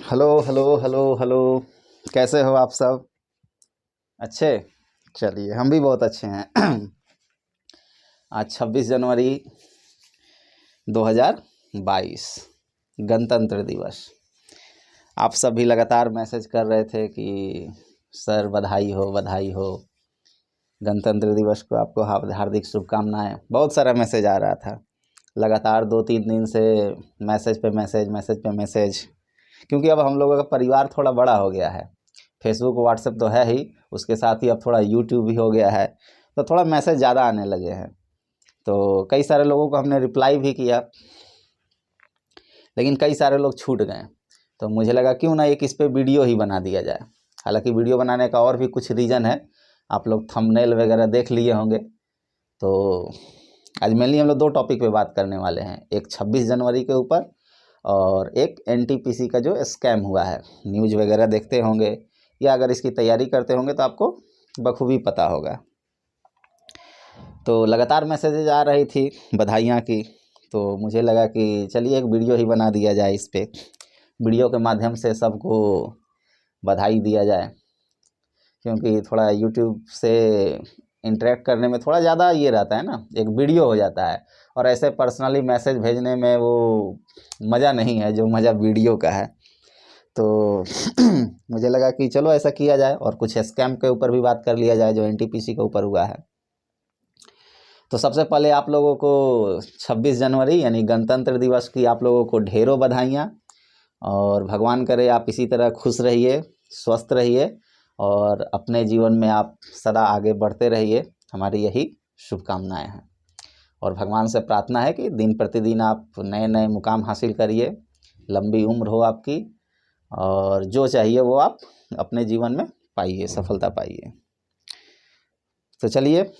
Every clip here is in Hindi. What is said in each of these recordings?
Hello hello hello hello. कैसे हो आप सब? अच्छे। चलिए हम भी बहुत अच्छे हैं। आज 26 जनवरी 2022 गणतंत्र दिवस। आप सब भी लगातार मैसेज कर रहे थे कि सर बधाई हो बधाई हो, गणतंत्र दिवस को आपको हार्दिक शुभकामनाएं। बहुत सारा मैसेज आ रहा था लगातार 2-3 दिन से, मैसेज पे मैसेज मैसेज पे मैसेज। क्योंकि अब हम लोगों का परिवार थोड़ा बड़ा हो गया है। फेसबुक व्हाट्सएप तो है ही, उसके साथ ही अब थोड़ा यूट्यूब भी हो गया है, तो थोड़ा मैसेज ज़्यादा आने लगे हैं। तो कई सारे लोगों को हमने रिप्लाई भी किया, लेकिन कई सारे लोग छूट गए। तो मुझे लगा क्यों ना एक इस पे वीडियो ही बना दिया जाए। हालांकि वीडियो बनाने का और भी कुछ रीज़न है, आप लोग थंबनेल वगैरह देख लिए होंगे। तो आज मेनली हम लोग 2 टॉपिक पे बात करने वाले हैं, एक 26 जनवरी के ऊपर और एक एनटीपीसी का जो स्कैम हुआ है। न्यूज़ वगैरह देखते होंगे या अगर इसकी तैयारी करते होंगे तो आपको बखूबी पता होगा। तो लगातार मैसेजेज आ रही थी बधाइयाँ की, तो मुझे लगा कि चलिए एक वीडियो ही बना दिया जाए इस पे, वीडियो के माध्यम से सबको बधाई दिया जाए। क्योंकि थोड़ा यूट्यूब से इंटरेक्ट करने में थोड़ा ज़्यादा ये रहता है ना, एक वीडियो हो जाता है, और ऐसे पर्सनली मैसेज भेजने में वो मज़ा नहीं है जो मज़ा वीडियो का है। तो मुझे लगा कि चलो ऐसा किया जाए और कुछ स्कैम के ऊपर भी बात कर लिया जाए जो एनटीपीसी के ऊपर हुआ है। तो सबसे पहले आप लोगों को 26 जनवरी यानी गणतंत्र दिवस की आप लोगों को ढेरों बधाइयाँ, और भगवान करे आप इसी तरह खुश रहिए, स्वस्थ रहिए और अपने जीवन में आप सदा आगे बढ़ते रहिए। हमारी यही शुभकामनाएं हैं और भगवान से प्रार्थना है कि दिन प्रतिदिन आप नए नए मुकाम हासिल करिए, लंबी उम्र हो आपकी, और जो चाहिए वो आप अपने जीवन में पाइए, सफलता पाइए। तो चलिए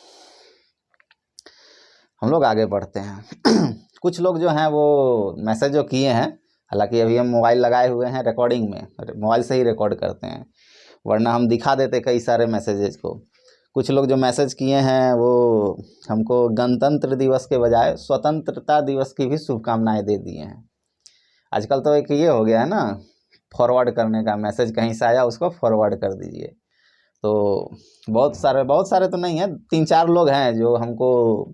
हम लोग आगे बढ़ते हैं। कुछ लोग जो हैं वो मैसेज जो किए हैं, हालांकि अभी हम मोबाइल लगाए हुए हैं रिकॉर्डिंग में, मोबाइल से ही रिकॉर्ड करते हैं, वरना हम दिखा देते कई सारे मैसेजेस को। कुछ लोग जो मैसेज किए हैं वो हमको गणतंत्र दिवस के बजाय स्वतंत्रता दिवस की भी शुभकामनाएं दे दिए हैं। आजकल तो एक ये हो गया है ना, फॉरवर्ड करने का, मैसेज कहीं से आया उसको फॉरवर्ड कर दीजिए। तो बहुत सारे तो नहीं है, 3-4 लोग हैं जो हमको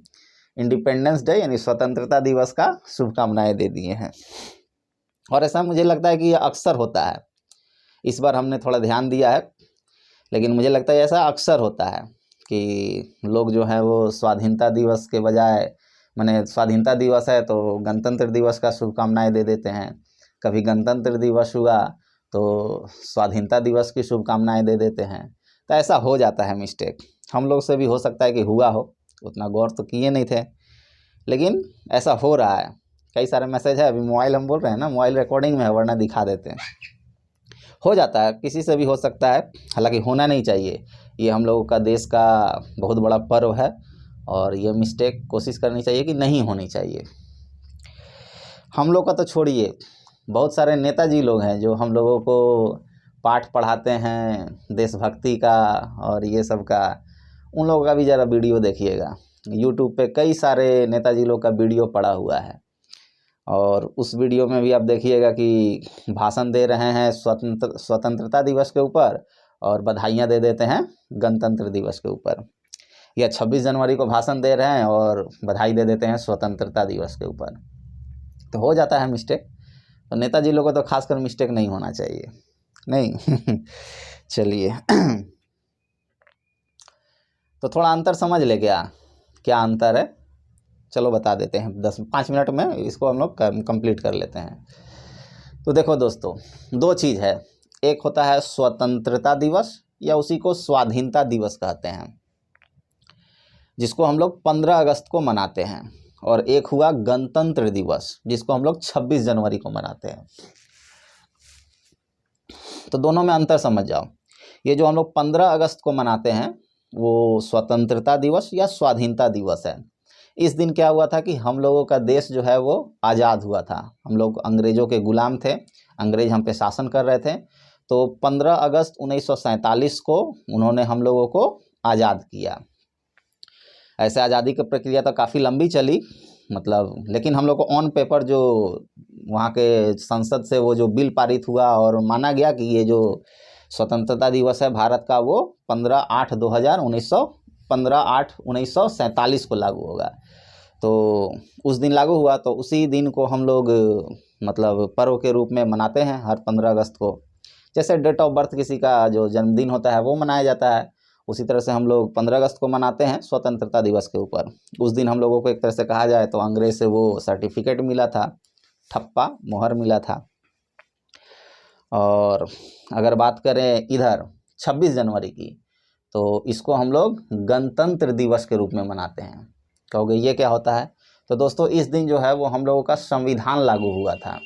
इंडिपेंडेंस डे यानी स्वतंत्रता दिवस का शुभकामनाएं दे दिए हैं। और ऐसा मुझे लगता है कि ये अक्सर होता है, इस बार हमने थोड़ा ध्यान दिया है, लेकिन मुझे लगता है ऐसा अक्सर होता है कि लोग जो है वो स्वाधीनता दिवस के बजाय, माने स्वाधीनता दिवस है तो गणतंत्र दिवस का शुभकामनाएं दे देते हैं, कभी गणतंत्र दिवस हुआ तो स्वाधीनता दिवस की शुभकामनाएं दे देते हैं। तो ऐसा हो जाता है मिस्टेक, हम लोग से भी हो सकता है कि हुआ हो, उतना गौर तो किए नहीं थे, लेकिन ऐसा हो रहा है। कई सारे मैसेज है, अभी मोबाइल हम बोल रहे हैं ना, मोबाइल रिकॉर्डिंग में है, वरना दिखा देते हैं। हो जाता है, किसी से भी हो सकता है, हालांकि होना नहीं चाहिए। ये हम लोगों का देश का बहुत बड़ा पर्व है और ये मिस्टेक कोशिश करनी चाहिए कि नहीं होनी चाहिए। हम लोग का तो छोड़िए, बहुत सारे नेताजी लोग हैं जो हम लोगों को पाठ पढ़ाते हैं देशभक्ति का और ये सब का, उन लोगों का भी ज़रा वीडियो देखिएगा। यूट्यूब पे कई सारे नेताजी लोग का वीडियो पड़ा हुआ है, और उस वीडियो में भी आप देखिएगा कि भाषण दे रहे हैं स्वतंत्रता दिवस के ऊपर और बधाइयाँ दे देते हैं गणतंत्र दिवस के ऊपर, या 26 जनवरी को भाषण दे रहे हैं और बधाई दे देते हैं स्वतंत्रता दिवस के ऊपर। तो हो जाता है मिस्टेक, तो नेताजी लोगों को तो खासकर मिस्टेक नहीं होना चाहिए, नहीं। चलिए तो थोड़ा अंतर समझ ले, क्या अंतर है, चलो बता देते हैं, 10-5 मिनट में इसको हम लोग कंप्लीट कर लेते हैं। तो देखो दोस्तों, 2 चीज़ है, एक होता है स्वतंत्रता दिवस या उसी को स्वाधीनता दिवस कहते हैं, जिसको हम लोग 15 अगस्त को मनाते हैं, और एक हुआ गणतंत्र दिवस जिसको हम लोग 26 जनवरी को मनाते हैं। तो दोनों में अंतर समझ जाओ। ये जो हम लोग 15 अगस्त को मनाते हैं वो स्वतंत्रता दिवस या स्वाधीनता दिवस है। इस दिन क्या हुआ था कि हम लोगों का देश जो है वो आज़ाद हुआ था, हम लोग अंग्रेज़ों के गुलाम थे, अंग्रेज हम पे शासन कर रहे थे। तो 15 अगस्त 1947 को उन्होंने हम लोगों को आज़ाद किया। ऐसे आज़ादी की प्रक्रिया तो काफ़ी लंबी चली, मतलब, लेकिन हम लोग को ऑन पेपर जो वहाँ के संसद से वो जो बिल पारित हुआ और माना गया कि ये जो स्वतंत्रता दिवस है भारत का वो 15/8/1947 को लागू होगा। तो उस दिन लागू हुआ, तो उसी दिन को हम लोग मतलब पर्व के रूप में मनाते हैं हर 15 अगस्त को। जैसे डेट ऑफ बर्थ किसी का जो जन्मदिन होता है वो मनाया जाता है, उसी तरह से हम लोग 15 अगस्त को मनाते हैं स्वतंत्रता दिवस के ऊपर। उस दिन हम लोगों को एक तरह से कहा जाए तो अंग्रेज से वो सर्टिफिकेट मिला था, ठप्पा मोहर मिला था। और अगर बात करें इधर 26 जनवरी की, तो इसको हम लोग गणतंत्र दिवस के रूप में मनाते हैं। कहोगे ये क्या होता है? तो दोस्तों इस दिन जो है वो हम लोगों का संविधान लागू हुआ था,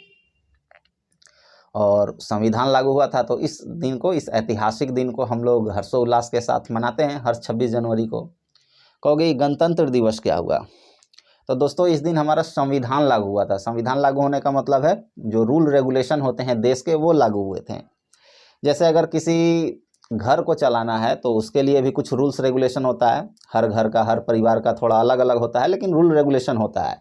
और संविधान लागू हुआ था तो इस दिन को, इस ऐतिहासिक दिन को हम लोग हर्षोल्लास के साथ मनाते हैं हर 26 जनवरी को। कहोगे गणतंत्र दिवस क्या हुआ? तो दोस्तों इस दिन हमारा संविधान लागू हुआ था। संविधान लागू होने का मतलब है जो रूल रेगुलेशन होते हैं देश के वो लागू हुए थे। जैसे अगर किसी घर को चलाना है तो उसके लिए भी कुछ रूल्स रेगुलेशन होता है, हर घर का, हर परिवार का थोड़ा अलग अलग होता है, लेकिन रूल रेगुलेशन होता है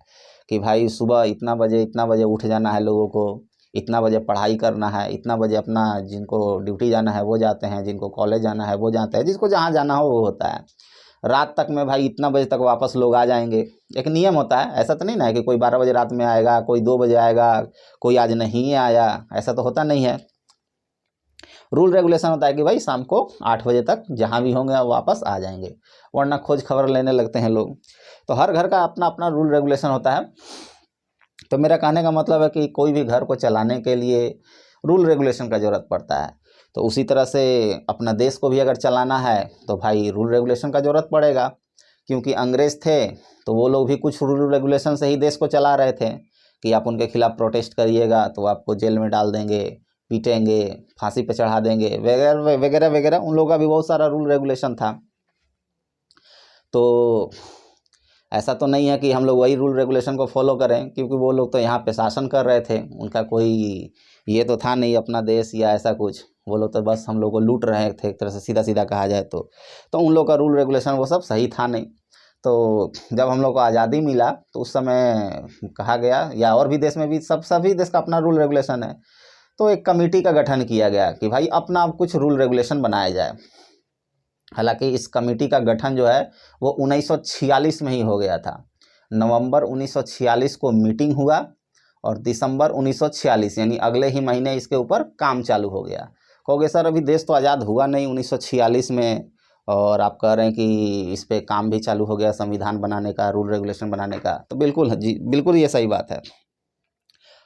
कि भाई सुबह इतना बजे उठ जाना है लोगों को, इतना बजे पढ़ाई करना है, इतना बजे अपना जिनको ड्यूटी जाना है वो जाते हैं, जिनको कॉलेज जाना है वो जाते हैं, जिसको जहाँ जाना हो वो होता है। रात तक में भाई इतना बजे तक वापस लोग आ जाएंगे, एक नियम होता है। ऐसा तो नहीं ना है कि कोई 12 बजे रात में आएगा, कोई 2 बजे आएगा, कोई आज नहीं आया, ऐसा तो होता नहीं है। रूल रेगुलेशन होता है कि भाई शाम को 8 बजे तक जहाँ भी होंगे वो वापस आ जाएंगे, वरना खोज खबर लेने लगते हैं लोग। तो हर घर का अपना अपना रूल रेगुलेशन होता है। तो मेरा कहने का मतलब है कि कोई भी घर को चलाने के लिए रूल रेगुलेशन का ज़रूरत पड़ता है। तो उसी तरह से अपना देश को भी अगर चलाना है तो भाई रूल रेगुलेशन का ज़रूरत पड़ेगा, क्योंकि अंग्रेज़ थे तो वो लोग भी कुछ रूल रेगुलेशन से ही देश को चला रहे थे कि आप उनके खिलाफ़ प्रोटेस्ट करिएगा तो आपको जेल में डाल देंगे, पीटेंगे, फांसी पे चढ़ा देंगे, वगैरह वगैरह वगैरह। उन लोगों का भी बहुत सारा रूल रेगुलेशन था। तो ऐसा तो नहीं है कि हम लोग वही रूल रेगुलेशन को फॉलो करें, क्योंकि वो लोग तो यहाँ पे शासन कर रहे थे, उनका कोई ये तो था नहीं अपना देश या ऐसा कुछ। वो लोग तो बस हम लोग को लूट रहे थे एक तरह से, सीधा सीधा कहा जाए तो उन लोग का रूल रेगुलेशन वो सब सही था नहीं। तो जब हम लोग को आज़ादी मिला तो उस समय कहा गया, या और भी देश में भी सभी देश का अपना रूल रेगुलेशन है, तो एक कमेटी का गठन किया गया कि भाई अपना आप कुछ रूल रेगुलेशन बनाया जाए। हालांकि इस कमेटी का गठन जो है वो 1946 में ही हो गया था। नवंबर 1946 को मीटिंग हुआ और दिसंबर 1946 यानी अगले ही महीने इसके ऊपर काम चालू हो गया। कहोगे सर अभी देश तो आज़ाद हुआ नहीं 1946 में, और आप कह रहे हैं कि इस पे काम भी चालू हो गया संविधान बनाने का, रूल रेगुलेशन बनाने का। तो बिल्कुल जी, बिल्कुल ये सही बात है।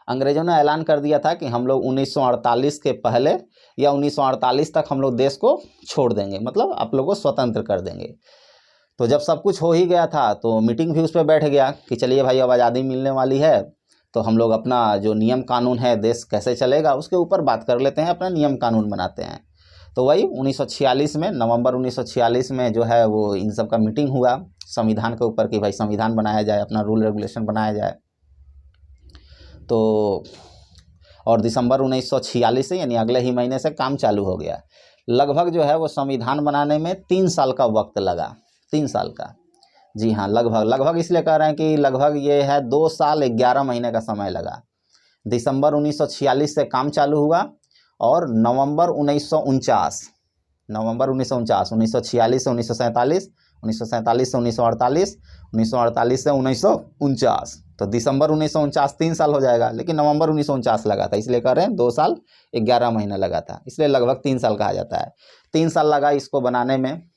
अंग्रेजों ने ऐलान कर दिया था कि हम लोग 1948 के पहले या 1948 तक हम लोग देश को छोड़ देंगे, मतलब आप लोगों को स्वतंत्र कर देंगे। तो जब सब कुछ हो ही गया था तो मीटिंग भी उस पर बैठ गया कि चलिए भाई अब आज़ादी मिलने वाली है, तो हम लोग अपना जो नियम कानून है देश कैसे चलेगा उसके ऊपर बात कर लेते हैं, अपना नियम कानून बनाते हैं। तो वही 1946 में, नवंबर 1946 में जो है वो इन सब का मीटिंग हुआ संविधान के ऊपर कि भाई संविधान बनाया जाए, अपना रूल रेगुलेशन बनाया जाए। तो और दिसंबर 1946 से यानी अगले ही महीने से काम चालू हो गया। लगभग जो है वो संविधान बनाने में 3 साल का वक्त लगा, 3 साल का। जी हाँ, लगभग इसलिए कह रहे हैं कि लगभग ये है 2 साल 11 महीने का समय लगा। दिसंबर 1946 से काम चालू हुआ और नवंबर 1949 1946 से 1947, 1947 से 1948, 1948 से 1949, तो दिसंबर 1949 3 साल हो जाएगा, लेकिन नवंबर 1949 लगा था, इसलिए कह रहे हैं 2 साल 11 महीना लगा था, इसलिए लगभग 3 साल कहा जाता है। 3 साल लगा इसको बनाने में,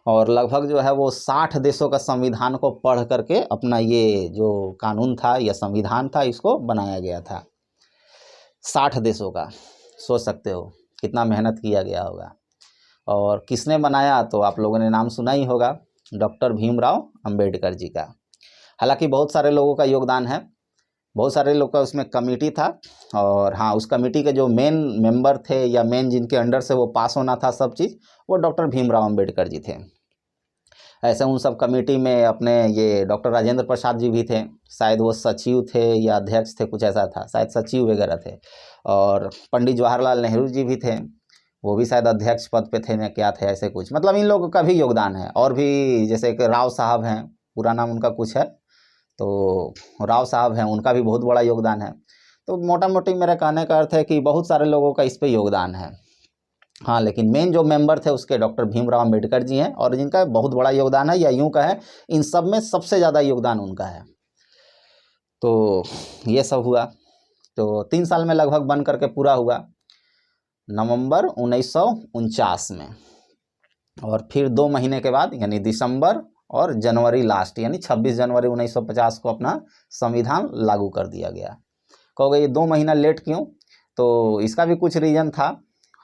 और लगभग जो है वो 60 देशों का संविधान को पढ़ करके अपना ये जो कानून था या संविधान था इसको बनाया गया था। 60 देशों का, सोच सकते हो कितना मेहनत किया गया होगा। और किसने बनाया तो आप लोगों ने नाम सुना ही होगा, डॉक्टर भीमराव अंबेडकर जी का। हालांकि बहुत सारे लोगों का योगदान है, बहुत सारे लोग का उसमें कमेटी था, और हाँ उस कमेटी के जो मेन मेंबर थे या मेन जिनके अंडर से वो पास होना था सब चीज़, वो डॉक्टर भीमराव अंबेडकर जी थे। ऐसे उन सब कमेटी में अपने ये डॉक्टर राजेंद्र प्रसाद जी भी थे, शायद वो सचिव थे या अध्यक्ष थे, कुछ ऐसा था, शायद सचिव वगैरह थे। और पंडित जवाहरलाल नेहरू जी भी थे, वो भी शायद अध्यक्ष पद पे थे ना क्या थे, ऐसे कुछ, मतलब इन लोगों का भी योगदान है। और भी जैसे कि राव साहब हैं, पूरा नाम उनका कुछ है, तो राव साहब हैं, उनका भी बहुत बड़ा योगदान है। तो मोटा मोटी मेरा कहने का अर्थ है कि बहुत सारे लोगों का इस पे योगदान है। हाँ, लेकिन मेन जो मेंबर थे उसके डॉक्टर भीमराव अम्बेडकर जी हैं, और जिनका बहुत बड़ा योगदान है, या यूँ कहें इन सब में सबसे ज़्यादा योगदान उनका है। तो ये सब हुआ। तो 3 साल में लगभग बन करके पूरा हुआ नवंबर 1949 में, और फिर 2 महीने के बाद यानी दिसंबर और जनवरी लास्ट यानी 26 जनवरी 1950 को अपना संविधान लागू कर दिया गया। कहोगे ये 2 महीना लेट क्यों? तो इसका भी कुछ रीज़न था,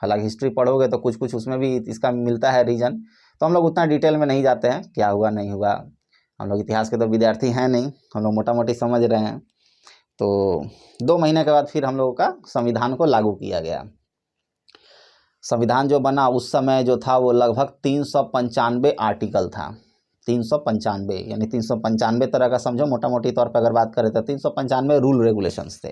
हालांकि हिस्ट्री पढ़ोगे तो कुछ कुछ उसमें भी इसका मिलता है रीज़न। तो हम लोग उतना डिटेल में नहीं जाते हैं क्या हुआ नहीं हुआ, हम लोग इतिहास के तो विद्यार्थी हैं नहीं, हम लोग मोटा मोटी समझ रहे हैं। तो 2 महीने के बाद फिर हम लोगों का संविधान को लागू किया गया। संविधान जो बना उस समय जो था वो लगभग 395 आर्टिकल था। 395 यानी 395 तरह का समझो, मोटा मोटी तौर पर अगर बात करें तो 395 रूल रेगुलेशंस थे,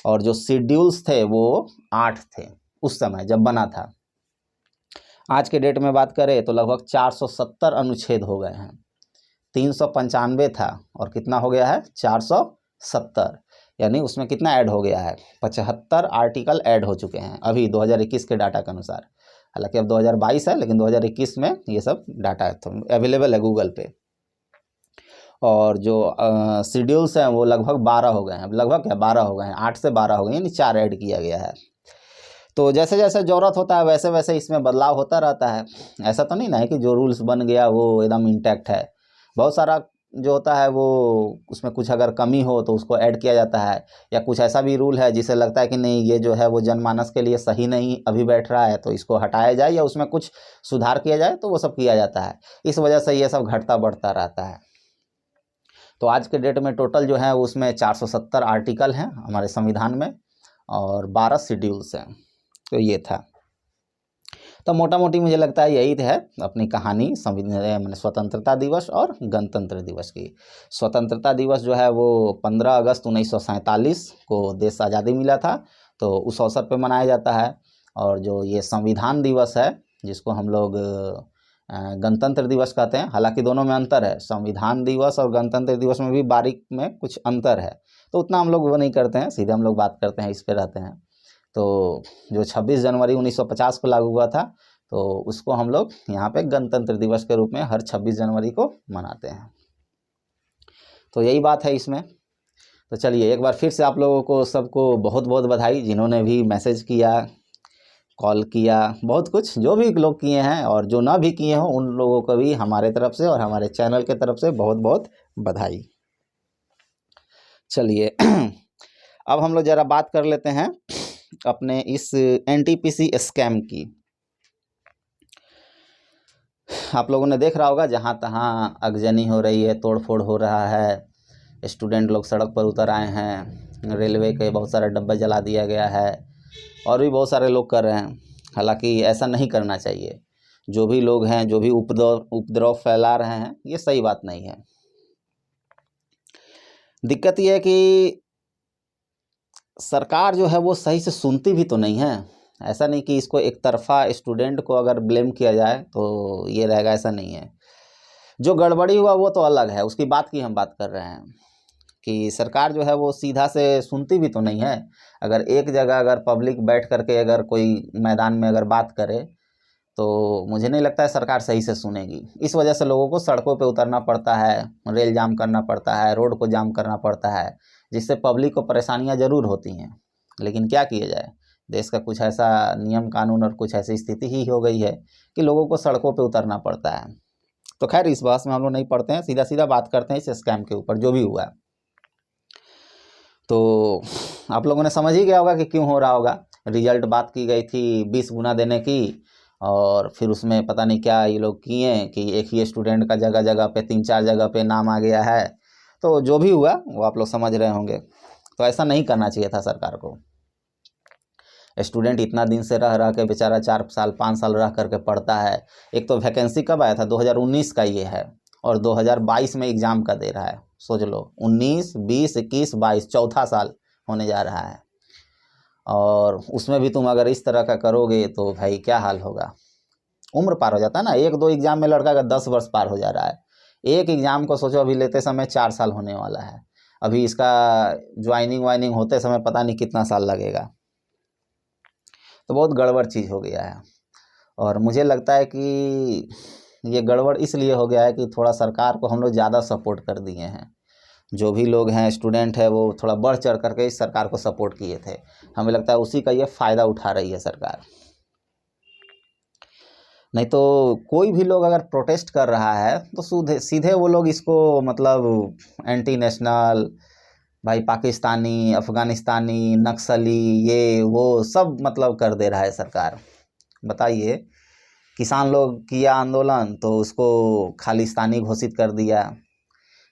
और जो शेड्यूल्स थे वो 8 थे उस समय जब बना था। आज के डेट में बात करें तो लगभग 470 अनुच्छेद हो गए हैं। 395 था और कितना हो गया है 470, यानी उसमें कितना ऐड हो गया है 75 आर्टिकल ऐड हो चुके हैं अभी 2021 के डाटा के अनुसार। हालांकि अब 2022 है, लेकिन 2021 में ये सब डाटा अवेलेबल है गूगल पे। और जो शेड्यूल्स हैं वो लगभग 12 हो गए हैं, लगभग क्या 12 हो गए हैं, 8 से 12 हो गए, यानी 4 ऐड किया गया है। तो जैसे जैसे ज़रूरत होता है वैसे वैसे इसमें बदलाव होता रहता है। ऐसा तो नहीं ना है कि जो रूल्स बन गया वो एकदम इंटैक्ट है। बहुत सारा जो होता है वो उसमें कुछ अगर कमी हो तो उसको ऐड किया जाता है, या कुछ ऐसा भी रूल है जिसे लगता है कि नहीं ये जो है वो जनमानस के लिए सही नहीं अभी बैठ रहा है तो इसको हटाया जाए या उसमें कुछ सुधार किया जाए, तो वो सब किया जाता है। इस वजह से ये सब घटता बढ़ता रहता है। तो आज के डेट में टोटल जो है उसमें 470 आर्टिकल हैं हमारे संविधान में, और 12 शेड्यूल्स हैं। तो ये था। तो मोटा मोटी मुझे लगता है यही है अपनी कहानी संविधान स्वतंत्रता दिवस और गणतंत्र दिवस की। स्वतंत्रता दिवस जो है वो 15 अगस्त 1947 को देश आज़ादी मिला था, तो उस अवसर पे मनाया जाता है। और जो ये संविधान दिवस है जिसको हम लोग गणतंत्र दिवस कहते हैं, हालांकि दोनों में अंतर है, संविधान दिवस और गणतंत्र दिवस में भी बारीक में कुछ अंतर है, तो उतना हम लोग वो नहीं करते हैं, सीधे हम लोग बात करते हैं इस पे रहते हैं। तो जो 26 जनवरी 1950 को लागू हुआ था, तो उसको हम लोग यहाँ पे गणतंत्र दिवस के रूप में हर 26 जनवरी को मनाते हैं। तो यही बात है इसमें। तो चलिए एक बार फिर से आप लोगों को सबको बहुत बहुत बधाई, जिन्होंने भी मैसेज किया, कॉल किया, बहुत कुछ जो भी लोग किए हैं, और जो ना भी किए हों उन लोगों को भी हमारे तरफ से और हमारे चैनल के तरफ से बहुत बहुत बधाई। चलिए अब हम लोग ज़रा बात कर लेते हैं अपने इस एनटीपीसी स्कैम की। आप लोगों ने देख रहा होगा जहाँ तहाँ आगजनी हो रही है, तोड़फोड़ हो रहा है, स्टूडेंट लोग सड़क पर उतर आए हैं, रेलवे के बहुत सारे डब्बे जला दिया गया है, और भी बहुत सारे लोग कर रहे हैं। हालांकि ऐसा नहीं करना चाहिए। जो भी लोग हैं, जो भी उपद्रव फैला रहे हैं, ये सही बात नहीं है। दिक्कत ये है कि सरकार जो है वो सही से सुनती भी तो नहीं है। ऐसा नहीं कि इसको एक तरफा स्टूडेंट को अगर ब्लेम किया जाए तो ये रहेगा, ऐसा नहीं है। जो गड़बड़ी हुआ वो तो अलग है, उसकी बात की हम बात कर रहे हैं कि सरकार जो है वो सीधा से सुनती भी तो नहीं है। अगर एक जगह अगर पब्लिक बैठ करके अगर कोई मैदान में अगर बात करे तो मुझे नहीं लगता है सरकार सही से सुनेगी। इस वजह से लोगों को सड़कों पे उतरना पड़ता है, रेल जाम करना पड़ता है, रोड को जाम करना पड़ता है, जिससे पब्लिक को परेशानियां ज़रूर होती हैं। लेकिन क्या किया जाए, देश का कुछ ऐसा नियम कानून और कुछ ऐसी स्थिति ही हो गई है कि लोगों को सड़कों पे उतरना पड़ता है। तो खैर इस बहस में हम लोग नहीं पढ़ते हैं, सीधा सीधा बात करते हैं इस स्कैम के ऊपर जो भी हुआ। तो आप लोगों ने समझ ही गया होगा कि क्यों हो रहा होगा। रिजल्ट बात की गई थी 20 गुना देने की, और फिर उसमें पता नहीं क्या ये लोग किए कि एक ही स्टूडेंट का जगह जगह पे 3-4 जगह पे नाम आ गया है। तो जो भी हुआ वो आप लोग समझ रहे होंगे। तो ऐसा नहीं करना चाहिए था सरकार को। स्टूडेंट इतना दिन से रह रह के बेचारा 4 साल 5 साल रह करके पढ़ता है। एक तो वैकेंसी कब आया था, 2019 का ये है, और 2022 में एग्ज़ाम का दे रहा है। सोच लो 19, 20, 21, 22 चौथा साल होने जा रहा है, और उसमें भी तुम अगर इस तरह का करोगे तो भाई क्या हाल होगा। उम्र पार हो जाता है ना, 1-2 एग्जाम में लड़का का 10 वर्ष पार हो जा रहा है। एक एग्ज़ाम को सोचो अभी लेते समय 4 साल होने वाला है, अभी इसका ज्वाइनिंग वाइनिंग होते समय पता नहीं कितना साल लगेगा। तो बहुत गड़बड़ चीज़ हो गया है। और मुझे लगता है कि ये गड़बड़ इसलिए हो गया है कि थोड़ा सरकार को हम लोग ज़्यादा सपोर्ट कर दिए हैं। जो भी लोग हैं, स्टूडेंट है, वो थोड़ा बढ़ चढ़ करके इस सरकार को सपोर्ट किए थे। हमें लगता है उसी का ये फ़ायदा उठा रही है सरकार। नहीं तो कोई भी लोग अगर प्रोटेस्ट कर रहा है तो सीधे सीधे वो लोग इसको मतलब एंटी नेशनल, भाई पाकिस्तानी, अफ़गानिस्तानी, नक्सली, ये वो सब मतलब कर दे रहा है सरकार। बताइए, किसान लोग किया आंदोलन तो उसको खालिस्तानी घोषित कर दिया,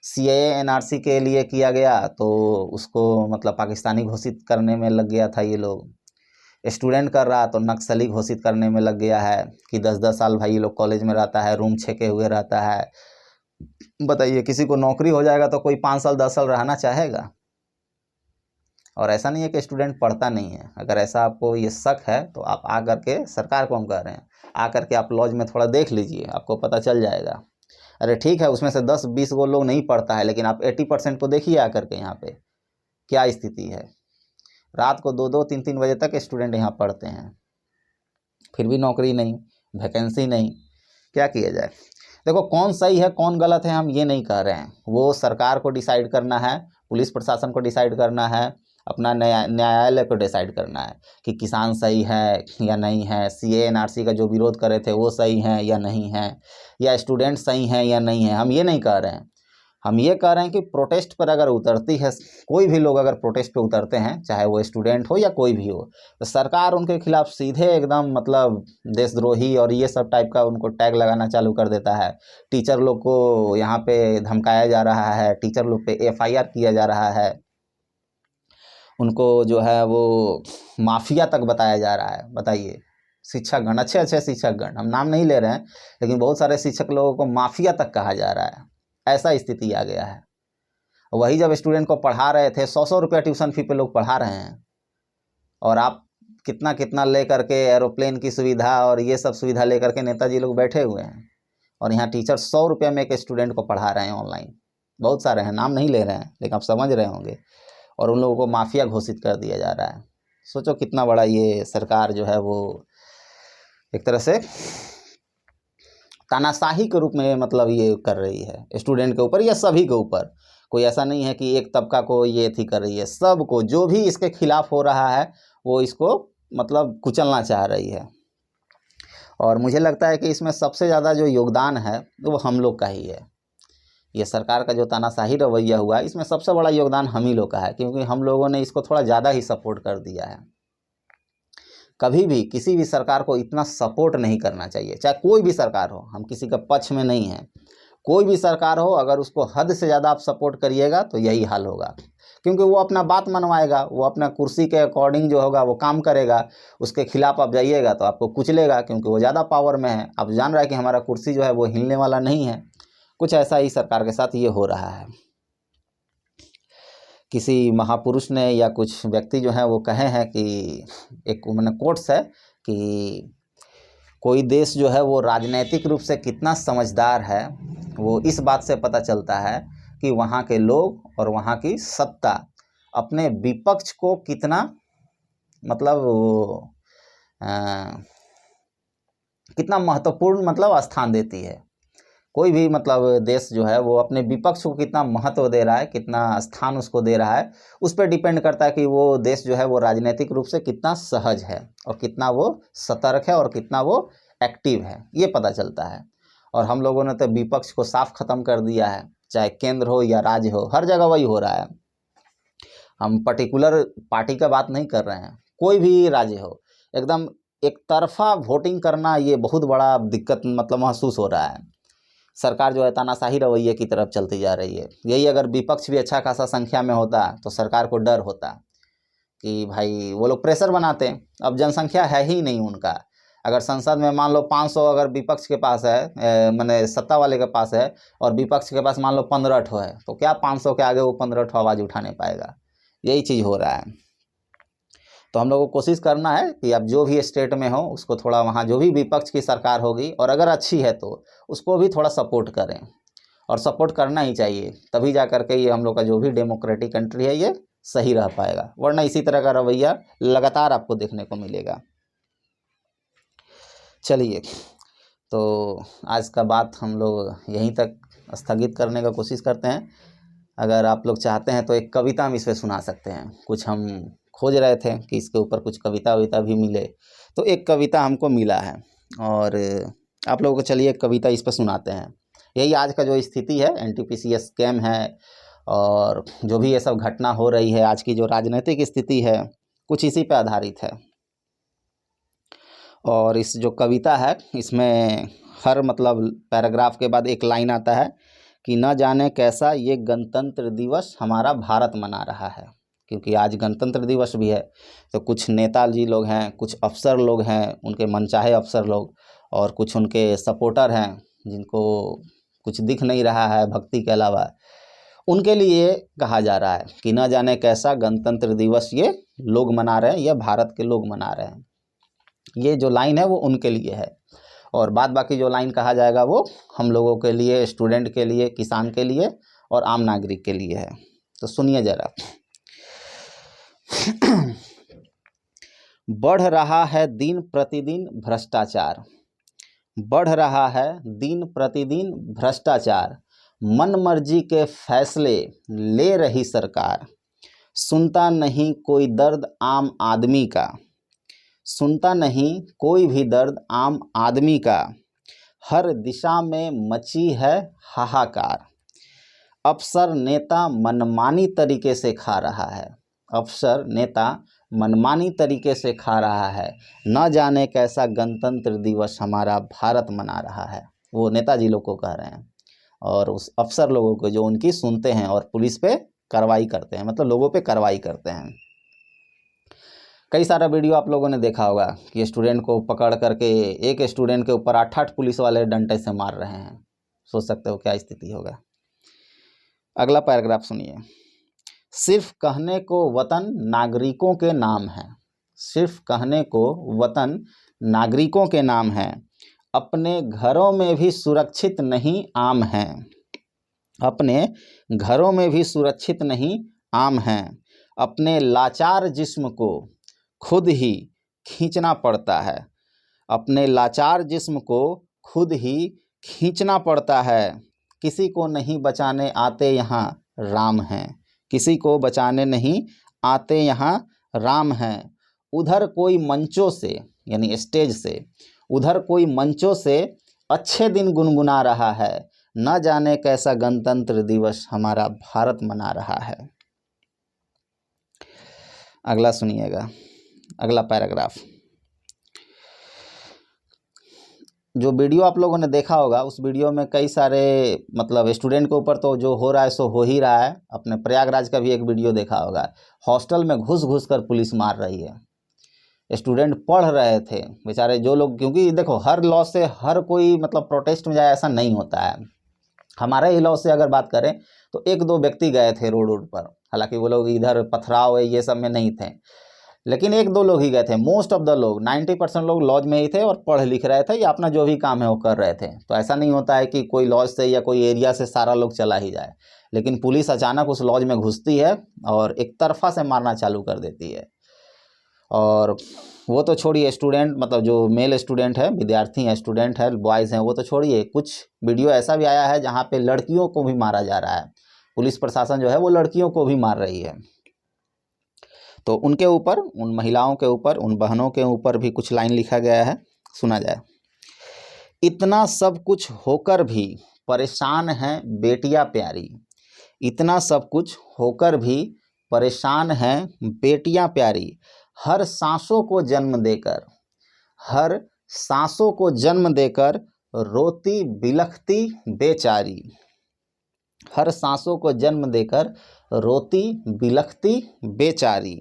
सीएए एनआरसी के लिए किया गया तो उसको मतलब पाकिस्तानी घोषित करने में लग गया था ये लोग। स्टूडेंट कर रहा तो नक्सली घोषित करने में लग गया है कि 10-10 साल भाई ये लोग कॉलेज में रहता है, रूम छेके हुए रहता है। बताइए, किसी को नौकरी हो जाएगा तो कोई 5 साल 10 साल रहना चाहेगा? और ऐसा नहीं है कि स्टूडेंट पढ़ता नहीं है। अगर ऐसा आपको ये शक है तो आप आ करके, सरकार को हम कह रहे हैं, आ करके आप लॉज में थोड़ा देख लीजिए, आपको पता चल जाएगा। अरे ठीक है, उसमें से 10-20 वो लोग नहीं पढ़ता है, लेकिन आप 80% को देखिए आ करके यहाँ पे क्या स्थिति है। रात को 2-2 3-3 बजे तक स्टूडेंट यहाँ पढ़ते हैं, फिर भी नौकरी नहीं, वैकेंसी नहीं, क्या किया जाए? देखो, कौन सही है कौन गलत है हम ये नहीं कह रहे हैं, वो सरकार को डिसाइड करना है, पुलिस प्रशासन को डिसाइड करना है, अपना न्यायालय को डिसाइड करना है कि किसान सही है या नहीं है, सीए एनआरसी का जो विरोध करे थे वो सही है या नहीं है, या स्टूडेंट सही हैं या नहीं है। हम ये नहीं कह रहे हैं, हम ये कह रहे हैं कि प्रोटेस्ट पर अगर उतरती है कोई भी लोग, अगर प्रोटेस्ट पे उतरते हैं, चाहे वो स्टूडेंट हो या कोई भी हो, तो सरकार उनके खिलाफ सीधे एकदम मतलब देशद्रोही और ये सब टाइप का उनको टैग लगाना चालू कर देता है। टीचर लोग को यहाँ पे धमकाया जा रहा है, टीचर लोग पे एफआईआर किया जा रहा है, उनको जो है वो माफिया तक बताया जा रहा है। बताइए, शिक्षकगण, अच्छे अच्छे शिक्षकगण, हम नाम नहीं ले रहे हैं, लेकिन बहुत सारे शिक्षक लोगों को माफिया तक कहा जा रहा है। ऐसा स्थिति आ गया है। वही जब स्टूडेंट को पढ़ा रहे थे, 100-100 रुपया ट्यूशन फी पे लोग पढ़ा रहे हैं, और आप कितना कितना ले करके एरोप्लेन की सुविधा और ये सब सुविधा लेकर के नेताजी लोग बैठे हुए हैं, और यहाँ टीचर 100 रुपया में एक स्टूडेंट को पढ़ा रहे हैं ऑनलाइन। बहुत सारे हैं, नाम नहीं ले रहे हैं, लेकिन आप समझ रहे होंगे। और उन लोगों को माफिया घोषित कर दिया जा रहा है। सोचो कितना बड़ा ये सरकार जो है वो एक तरह से तानाशाही के रूप में मतलब ये कर रही है स्टूडेंट के ऊपर या सभी के ऊपर। कोई ऐसा नहीं है कि एक तबका को ये थी कर रही है, सबको, जो भी इसके खिलाफ हो रहा है वो इसको मतलब कुचलना चाह रही है। और मुझे लगता है कि इसमें सबसे ज़्यादा जो योगदान है वो हम लोग का ही है। ये सरकार का जो तानाशाही रवैया हुआ है, इसमें सबसे बड़ा योगदान हम ही लोग का है, क्योंकि हम लोगों ने इसको थोड़ा ज़्यादा ही सपोर्ट कर दिया है। कभी भी किसी भी सरकार को इतना सपोर्ट नहीं करना चाहिए, चाहे कोई भी सरकार हो, हम किसी के पक्ष में नहीं हैं। कोई भी सरकार हो, अगर उसको हद से ज़्यादा आप सपोर्ट करिएगा तो यही हाल होगा, क्योंकि वो अपना बात मनवाएगा, वो अपना कुर्सी के अकॉर्डिंग जो होगा वो काम करेगा। उसके खिलाफ आप जाइएगा तो आपको कुचलेगा, क्योंकि वो ज़्यादा पावर में है। आप जान रहा है कि हमारा कुर्सी जो है वो हिलने वाला नहीं है। कुछ ऐसा ही सरकार के साथ ये हो रहा है। किसी महापुरुष ने या कुछ व्यक्ति जो हैं वो कहे हैं कि, एक मैंने कोट्स है कि कोई देश जो है वो राजनैतिक रूप से कितना समझदार है, वो इस बात से पता चलता है कि वहाँ के लोग और वहाँ की सत्ता अपने विपक्ष को कितना मतलब कितना महत्वपूर्ण मतलब स्थान देती है। कोई भी मतलब देश जो है वो अपने विपक्ष को कितना महत्व दे रहा है, कितना स्थान उसको दे रहा है, उस पर डिपेंड करता है कि वो देश जो है वो राजनीतिक रूप से कितना सहज है और कितना वो सतर्क है और कितना वो एक्टिव है, ये पता चलता है। और हम लोगों ने तो विपक्ष को साफ ख़त्म कर दिया है, चाहे केंद्र हो या राज्य हो, हर जगह वही हो रहा है। हम पर्टिकुलर पार्टी का बात नहीं कर रहे हैं, कोई भी राज्य हो, एकदम एक तरफा वोटिंग करना, ये बहुत बड़ा दिक्कत मतलब महसूस हो रहा है। सरकार जो है तानाशाही रवैये की तरफ चलती जा रही है। यही अगर विपक्ष भी अच्छा खासा संख्या में होता तो सरकार को डर होता कि भाई वो लोग प्रेशर बनाते हैं। अब जनसंख्या है ही नहीं उनका। अगर संसद में मान लो 500 अगर विपक्ष के पास है, माने सत्ता वाले के पास है, और विपक्ष के पास मान लो 15 ठो है, तो क्या 500 के आगे वो 15 ठो आवाज़ उठा नहीं पाएगा? यही चीज़ हो रहा है। तो हम लोगों को कोशिश करना है कि अब जो भी स्टेट में हो उसको थोड़ा, वहाँ जो भी विपक्ष की सरकार होगी और अगर अच्छी है तो उसको भी थोड़ा सपोर्ट करें, और सपोर्ट करना ही चाहिए, तभी जा कर के ये हम लोग का जो भी डेमोक्रेटिक कंट्री है ये सही रह पाएगा, वरना इसी तरह का रवैया लगातार आपको देखने को मिलेगा। चलिए, तो आज का बात हम लोग यहीं तक स्थगित करने का कोशिश करते हैं। अगर आप लोग चाहते हैं तो एक कविता हम इस पर सुना सकते हैं, कुछ हम खोज रहे थे कि इसके ऊपर कुछ कविता वविता भी मिले, तो एक कविता हमको मिला है और आप लोगों को चलिए एक कविता इस पर सुनाते हैं। यही आज का जो स्थिति है, एनटीपीसी स्कैम है और जो भी ये सब घटना हो रही है, आज की जो राजनीतिक स्थिति है, कुछ इसी पे आधारित है। और इस जो कविता है इसमें हर मतलब पैराग्राफ के बाद एक लाइन आता है कि न जाने कैसा ये गणतंत्र दिवस हमारा भारत मना रहा है। क्योंकि आज गणतंत्र दिवस भी है, तो कुछ नेताजी लोग हैं, कुछ अफसर लोग हैं, उनके मनचाहे अफसर लोग, और कुछ उनके सपोर्टर हैं जिनको कुछ दिख नहीं रहा है भक्ति के अलावा, उनके लिए कहा जा रहा है कि न जाने कैसा गणतंत्र दिवस ये लोग मना रहे हैं, या भारत के लोग मना रहे हैं। ये जो लाइन है वो उनके लिए है, और बाद बाकी जो लाइन कहा जाएगा वो हम लोगों के लिए, स्टूडेंट के लिए, किसान के लिए और आम नागरिक के लिए है। तो सुनिए जरा। बढ़ रहा है दिन प्रतिदिन भ्रष्टाचार, बढ़ रहा है दिन प्रतिदिन भ्रष्टाचार, मन मर्जी के फैसले ले रही सरकार, सुनता नहीं कोई दर्द आम आदमी का, सुनता नहीं कोई भी दर्द आम आदमी का, हर दिशा में मची है हाहाकार, अफसर नेता मनमानी तरीके से खा रहा है, अफसर नेता मनमानी तरीके से खा रहा है, न जाने कैसा गणतंत्र दिवस हमारा भारत मना रहा है। वो नेताजी लोग को कह रहे हैं और उस अफसर लोगों को जो उनकी सुनते हैं और पुलिस पे कार्रवाई करते हैं, मतलब लोगों पे कार्रवाई करते हैं। कई सारा वीडियो आप लोगों ने देखा होगा कि स्टूडेंट को पकड़ करके एक स्टूडेंट के ऊपर 8-8 पुलिस वाले डंडे से मार रहे हैं। सोच सकते हो क्या स्थिति होगा। अगला पैराग्राफ सुनिए। सिर्फ कहने को वतन नागरिकों के नाम है, सिर्फ कहने को वतन नागरिकों के नाम है, अपने घरों में भी सुरक्षित नहीं आम है, अपने घरों में भी सुरक्षित नहीं आम है, अपने लाचार जिस्म को खुद ही खींचना पड़ता है, अपने लाचार जिस्म को खुद ही खींचना पड़ता है, किसी को नहीं बचाने आते यहाँ राम हैं, किसी को बचाने नहीं आते यहाँ राम हैं। उधर कोई मंचों से, यानी स्टेज से, उधर कोई मंचों से अच्छे दिन गुनगुना रहा है, न जाने कैसा गणतंत्र दिवस हमारा भारत मना रहा है। अगला सुनिएगा, अगला पैराग्राफ। जो वीडियो आप लोगों ने देखा होगा उस वीडियो में कई सारे मतलब स्टूडेंट के ऊपर तो जो हो रहा है सो हो ही रहा है। अपने प्रयागराज का भी एक वीडियो देखा होगा, हॉस्टल में घुस घुस कर पुलिस मार रही है। स्टूडेंट पढ़ रहे थे बेचारे, जो लोग, क्योंकि देखो हर लॉ से हर कोई मतलब प्रोटेस्ट में जाए ऐसा नहीं होता है। हमारे ही लॉ से अगर बात करें तो 1-2 व्यक्ति गए थे रोड पर, हालांकि वो लोग इधर पथराव है ये सब में नहीं थे, लेकिन 1-2 लोग ही गए थे। मोस्ट ऑफ द लोग 90% लोग लॉज में ही थे और पढ़ लिख रहे थे या अपना जो भी काम है वो कर रहे थे। तो ऐसा नहीं होता है कि कोई लॉज से या कोई एरिया से सारा लोग चला ही जाए, लेकिन पुलिस अचानक उस लॉज में घुसती है और एक तरफा से मारना चालू कर देती है। और वो तो छोड़िए, स्टूडेंट मतलब जो मेल स्टूडेंट है, विद्यार्थी हैं, स्टूडेंट है, बॉयज़ हैं, वो तो छोड़िए, कुछ वीडियो ऐसा भी आया है जहाँ पे लड़कियों को भी मारा जा रहा है। पुलिस प्रशासन जो है वो लड़कियों को भी मार रही है। तो उनके ऊपर, उन महिलाओं के ऊपर, उन बहनों के ऊपर भी कुछ लाइन लिखा गया है, सुना जाए। इतना सब कुछ होकर भी परेशान हैं बेटियां प्यारी, इतना सब कुछ होकर भी परेशान हैं बेटियां प्यारी, हर सांसों को जन्म देकर, हर सांसों को जन्म देकर रोती बिलखती बेचारी, हर सांसों को जन्म देकर रोती बिलखती बेचारी,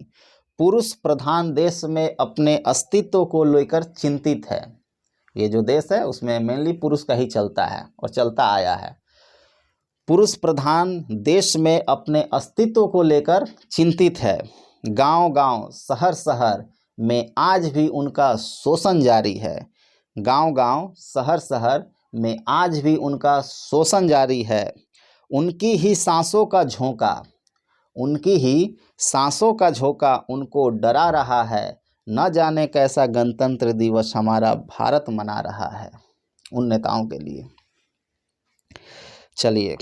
पुरुष प्रधान देश में अपने अस्तित्व को लेकर चिंतित है। ये जो देश है उसमें मेनली पुरुष का ही चलता है और चलता आया है। पुरुष प्रधान देश में अपने अस्तित्व को लेकर चिंतित है, गांव-गांव, शहर-शहर में आज भी उनका शोषण जारी है, गांव-गांव, शहर-शहर में आज भी उनका शोषण जारी है। उनकी ही सांसों का झोंका, उनकी ही सांसों का झोंका उनको डरा रहा है। न जाने कैसा गणतंत्र दिवस हमारा भारत मना रहा है। उन नेताओं के लिए। चलिए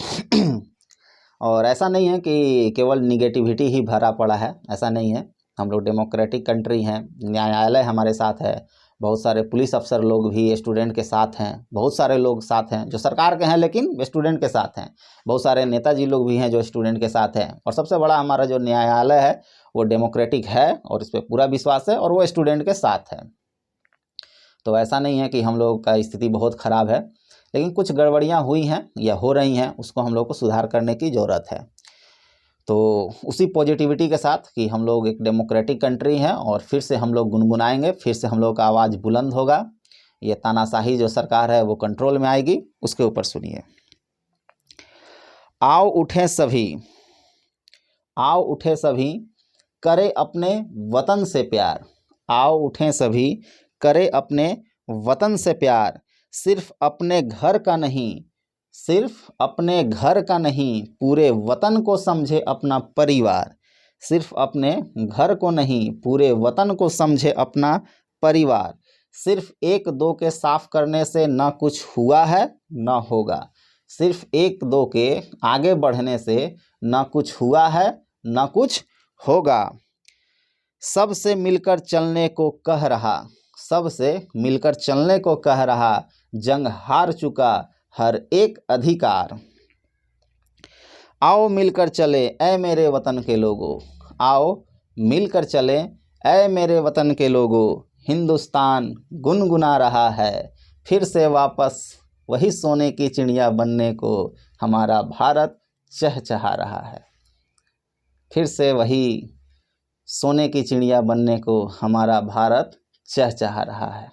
और ऐसा नहीं है कि केवल निगेटिविटी ही भरा पड़ा है, ऐसा नहीं है। हम लोग डेमोक्रेटिक कंट्री हैं, न्यायालय हमारे साथ है, बहुत सारे पुलिस अफसर लोग भी स्टूडेंट के साथ हैं, बहुत सारे लोग साथ हैं जो सरकार के हैं लेकिन स्टूडेंट के साथ हैं, बहुत सारे नेताजी लोग भी हैं जो स्टूडेंट के साथ हैं, और सबसे बड़ा हमारा जो न्यायालय है वो डेमोक्रेटिक है और इस पर पूरा विश्वास है और वो स्टूडेंट के साथ है। तो ऐसा नहीं है कि हम लोग का स्थिति बहुत ख़राब है, लेकिन कुछ गड़बड़ियाँ हुई हैं या हो रही हैं, उसको हम लोग को सुधार करने की ज़रूरत है। तो उसी पॉजिटिविटी के साथ कि हम लोग एक डेमोक्रेटिक कंट्री हैं और फिर से हम लोग गुनगुनाएंगे, फिर से हम लोग का आवाज़ बुलंद होगा, ये तानाशाही जो सरकार है वो कंट्रोल में आएगी। उसके ऊपर सुनिए। आओ उठें सभी, आओ उठे सभी, करे अपने वतन से प्यार। आओ उठें सभी, करे अपने वतन से प्यार। सिर्फ अपने घर का नहीं, सिर्फ अपने घर का नहीं, पूरे वतन को समझे अपना परिवार। सिर्फ अपने घर को नहीं, पूरे वतन को समझे अपना परिवार। सिर्फ एक दो के साफ करने से न कुछ हुआ है न होगा। सिर्फ एक दो के आगे बढ़ने से न कुछ हुआ है न कुछ होगा। सबसे मिलकर चलने को कह रहा, सबसे मिलकर चलने को कह रहा, जंग हार चुका हर एक अधिकार। आओ मिलकर चले ऐ मेरे वतन के लोगों, आओ मिलकर चले ऐ मेरे वतन के लोगों। हिंदुस्तान गुनगुना रहा है, फिर से वापस वही सोने की चिड़िया बनने को हमारा भारत चहचहा रहा है। फिर से वही सोने की चिड़िया बनने को हमारा भारत चहचहा रहा है।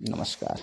नमस्कार।